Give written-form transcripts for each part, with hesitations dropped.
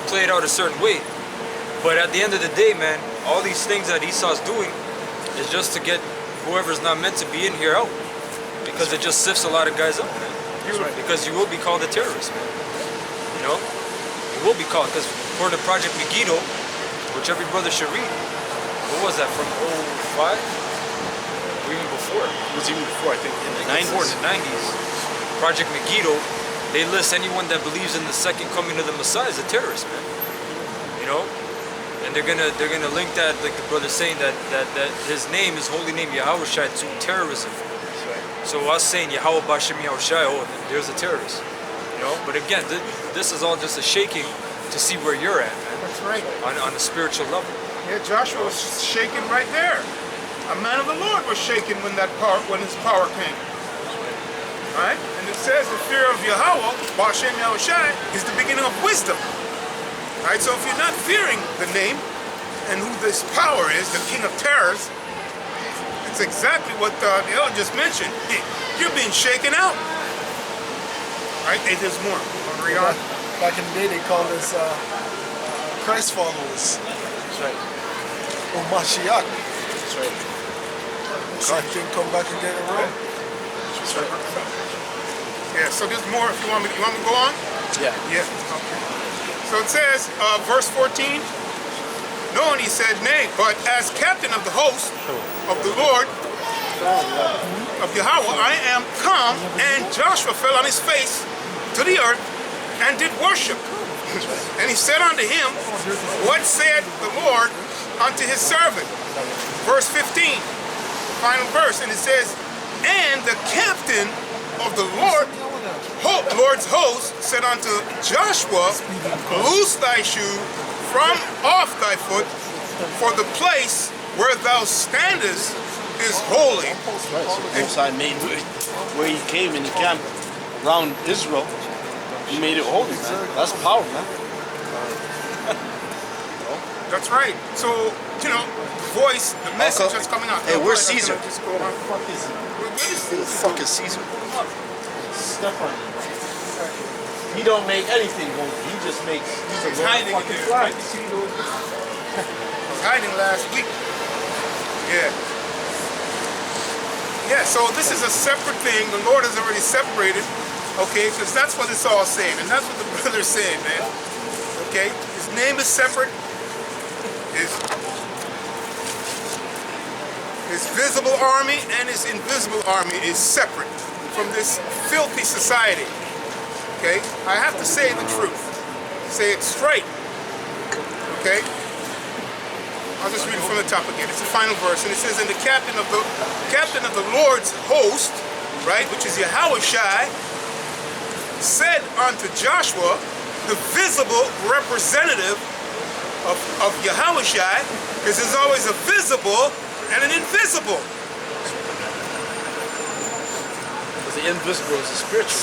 play it out a certain way. But at the end of the day, man, all these things that Esau's doing is just to get whoever's not meant to be in here out. Because it just sifts a lot of guys up, man. Because you will be called a terrorist, man. You know? You will be called, because according to Project Megiddo, which every brother should read, what was that, from 05? Or even before? It was even before, I think, in the 90s. Before, in the 90s. Project Megiddo, they list anyone that believes in the second coming of the Messiah as a terrorist, man. You know? And they're gonna link that, like the brother's saying, that his name, his holy name, Yahawashi, to terrorism. So us saying Yahawashi, Yahawashi, oh, there's a terrorist. You know? But again, this is all just a shaking to see where you're at, man. That's right. On a spiritual level. Yeah, Joshua was shaking right there. A man of the Lord was shaking when his power came. Right? And it says the fear of Yahweh, Bashem Yahushai, is the beginning of wisdom. Right? So if you're not fearing the name and who this power is, the king of terrors, it's exactly what the elder just mentioned. You're being shaken out. Right? Hey, there's more. Want to read on? Back in the day, they called us Christ followers. That's right. Or Mashiach. That's right. God can come back and get it wrong. That's right. Yeah, so there's more if you want me to go on? Yeah. Yeah. Okay. So it says, verse 14, no, and he said, nay, but as captain of the host of the Lord, of Yahweh, I am come, and Joshua fell on his face to the earth and did worship. And he said unto him, what said the Lord unto his servant? Verse 15, final verse, and it says, and the captain of the Lord's host said unto Joshua, loose thy shoe from off thy foot, for the place where thou standest is holy. That's right. So the Most High made where he came and he camped around Israel, he made it holy, man. That's power, man. That's right. So, you know, the voice, the message that's coming out. Hey, where's Caesar? Just go on. Where is Who the fuck is Caesar? Step on him. He don't make anything holy. He just makes. He's hiding in there. Right? You see those? He was hiding last week. Yeah. Yeah, so this is a separate thing. The Lord has already separated, okay, because that's what it's all saying. And that's what the brother's saying, man. Okay? His name is separate. His visible army and his invisible army is separate from this filthy society. Okay? I have to say the truth. Say it straight. Okay? I'll just read it from the top again. It's the final verse, and it says, "And the captain of the Lord's host, right, which is Yahawashi, said unto Joshua, the visible representative of Yahawashi, because there's always a visible and an invisible." Because the invisible is the spiritual.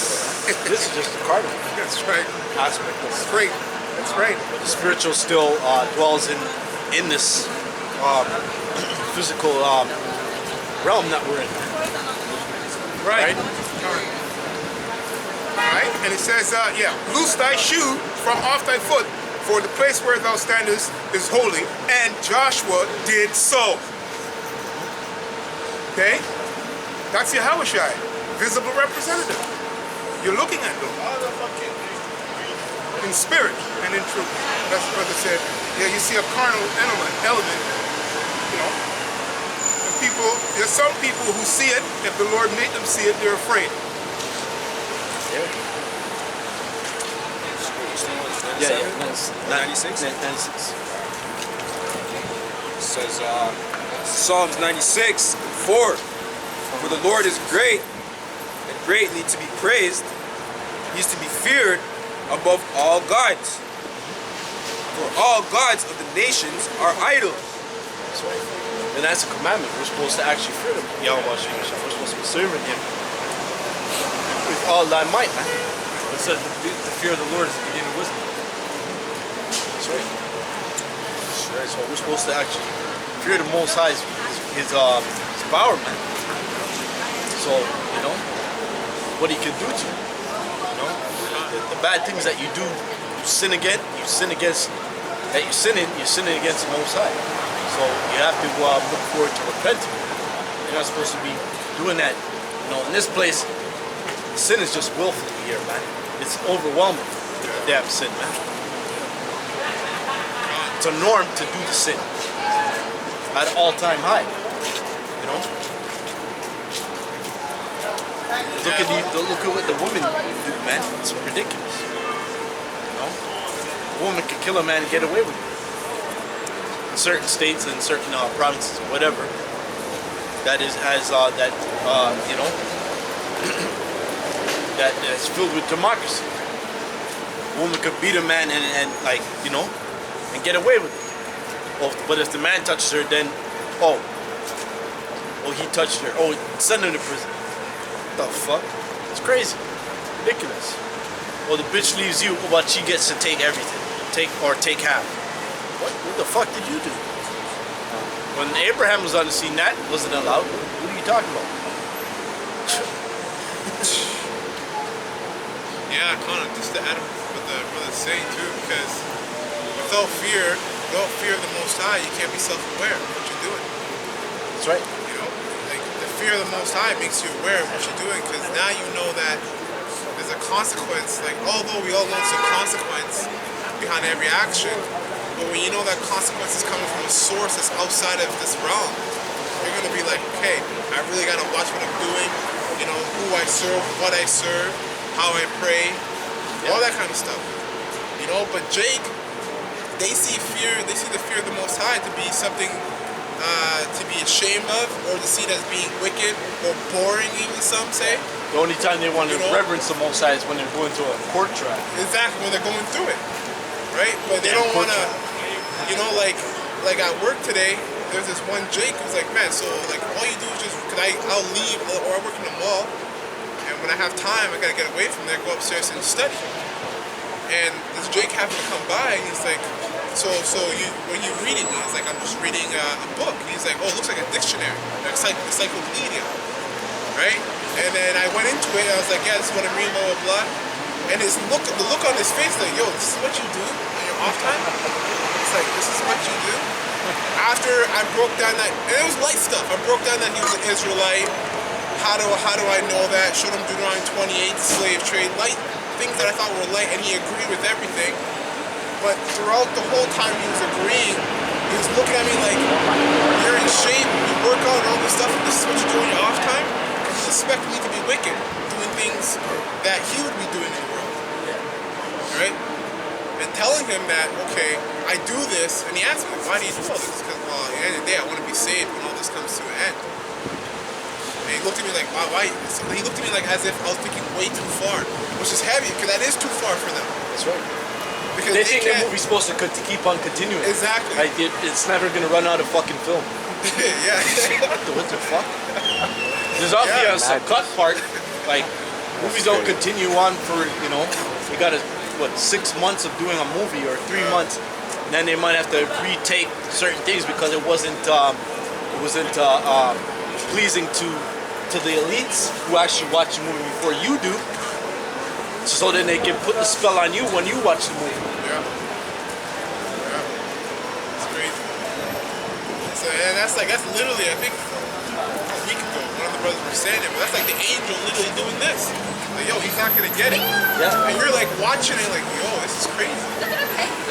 This is just the carnal. That's right. Aspect. That's right. That's right. The spiritual still dwells in this physical realm that we're in. Right. Alright, and it says, loose thy shoe from off thy foot, for the place where thou standest is holy. And Joshua did so. Okay? That's Yahawashi, visible representative. You're looking at them. In spirit and in truth. That's what brother said. Yeah, you see a carnal element, you know. And there's some people who see it, if the Lord made them see it, they're afraid. Yeah. 96? 96. It says Psalms 96, 4. For the Lord is great and greatly to be praised. He is to be feared above all gods. For all gods of the nations are idols. That's right. And that's a commandment. We're supposed to actually fear him. Yahawashi. We're supposed to be serving him with all thy might, man. It says the fear of the Lord is the beginning of wisdom. That's right. That's right. So we're supposed to actually fear the Most High, his power, man. So, you know, what he can do to you. You know, the bad things that you do sin again, you sin against that you're sinning against the Most High. So you have to look forward to repenting. You're not supposed to be doing that. You know, in this place, sin is just willfully here, man. It's overwhelming, the damn sin, man. It's a norm to do the sin at all-time high. You know. Look at what the women do, man. It's ridiculous. You know, a woman can kill a man and get away with it. In certain states and certain provinces, or whatever, that you know, that's filled with democracy. A woman could beat a man and like, you know, and get away with it. Well, but if the man touches her, then oh, he touched her. Oh, send him to prison. What the fuck? It's crazy, ridiculous. Well, the bitch leaves you, but she gets to take everything, take half. What the fuck did you do? When Abraham was on the scene, that wasn't allowed. What are you talking about? Yeah, kind of just to add what the brother's saying too, because without fear of the Most High, you can't be self-aware of what you're doing. That's right. You know, like the fear of the Most High makes you aware of what you're doing, because now you know that there's a consequence. Like, although we all know there's a consequence behind every action, but when you know that consequence is coming from a source that's outside of this realm, you're gonna be like, okay, I really gotta watch what I'm doing. You know, who I serve, what I serve, how I pray, all that kind of stuff. You know, but Jake, they see the fear of the Most High to be something to be ashamed of, or to see it as being wicked or boring, even some say. The only time they want to reverence the Most High is when they're going to a court trial. Exactly, when they're going through it, right? But they don't want to, you know, like at work today, there's this one Jake who's like, man, so like all you do is just, cause I'll leave, or I work in the mall, and when I have time, I gotta get away from there, go upstairs and study. And this Jake happened to come by, and he's like, so when you reading? He's like, I'm just reading a book. And he's like, oh, it looks like a dictionary, like encyclopedia, right? And then I went into it, and I was like, yeah, this is what I'm reading, blah, blah, blah. And the look on his face, like, yo, this is what you do on your off time? It's like, this is what you do? After I broke down that, and it was light stuff. I broke down that he was an Israelite. How do I know that? Showed him Deuteronomy 28, slave trade, light things that I thought were light, and he agreed with everything. But throughout the whole time he was agreeing, he was looking at me like, you're in shape, you work out and all this stuff, and this is what you do in your off time? He expected me to be wicked, doing things that he would be doing in the world. Right? And telling him that, okay, I do this, and he asked me, why do you do all this? Because, well, at the end of the day, I want to be saved when all this comes to an end. And he looked at me like, why? So he looked at me like as if I was thinking way too far, which is heavy, because that is too far for them. That's right. Because they think the movie's supposed to keep on continuing. Exactly. Like it's never gonna run out of fucking film. Yeah. What the fuck? There's obviously some cut part. Like movies don't continue on for, you know, you got 6 months of doing a movie or 3 months, and then they might have to retake certain things because it wasn't pleasing to the elites who actually watch the movie before you do. So then they can put the spell on you when you watch the movie. Yeah. It's crazy. So, and that's literally, I think, a week ago, one of the brothers were saying it, but that's like the angel literally doing this. Like, yo, he's not gonna get it. Yeah. And you're like watching it like, yo, this is crazy.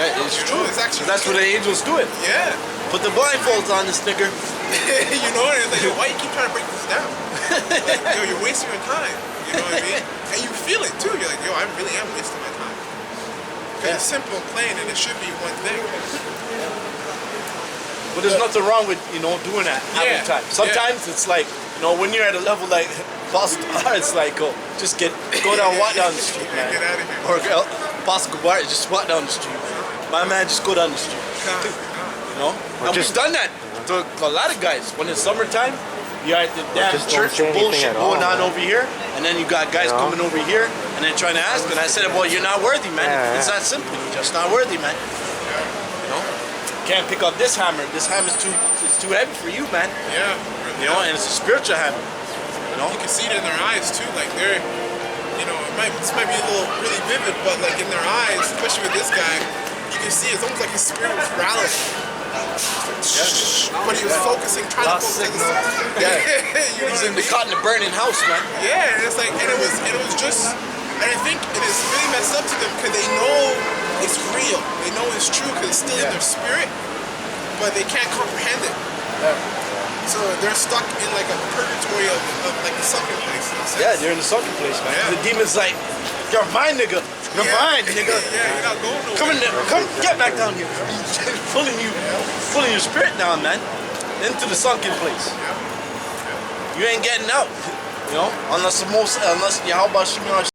That is true. It's actually that's what the angel's doing. Yeah. Put the blindfolds on this nigga. You know, and it's like, yo, why you keep trying to break this down? Like, yo, you're wasting your time. You know what I mean? And you feel it too. You're like, yo, I really am wasting my time. Because it's simple and plain, and it should be one thing. But there's nothing wrong with, you know, doing that half the time. Sometimes it's like, you know, when you're at a level like Apostle Bar, it's like, go down, walk down the street, man. Get out of here. Or Apostle Bar, just walk down the street. My man, just go down the street. You know? And we've done that to a lot of guys. When it's summertime, you got the damn church bullshit going on over here, and then you got guys coming over here and then trying to ask, and I said, well, you're not worthy, man. It's that simple. You're just not worthy, man. You know? Can't pick up this hammer. This hammer's too heavy for you, man. Yeah. You know, and it's a spiritual hammer. You know? You can see it in their eyes too, like you know, this might be a little really vivid, but like in their eyes, especially with this guy, you can see it's almost like his spirit was rallying. But he was focusing, trying to focus on this. Yeah. You know He's what I in the mean? caught in the burning house, man. Yeah, and it's like, and it was just, and I think it is really messed up to them because they know it's real, they know it's true because it's still in their spirit, but they can't comprehend it. So they're stuck in like a purgatory of like a sunken place. In a sense. Yeah, they're in the sunken place, man. Yeah. The demon's like, you're mine, nigga. You're mine, nigga. Yeah, you're not going nowhere. Come in there. Come, get back down here. pulling your spirit down, man, into the sunken place. You ain't getting out, you know, unless Yahawashi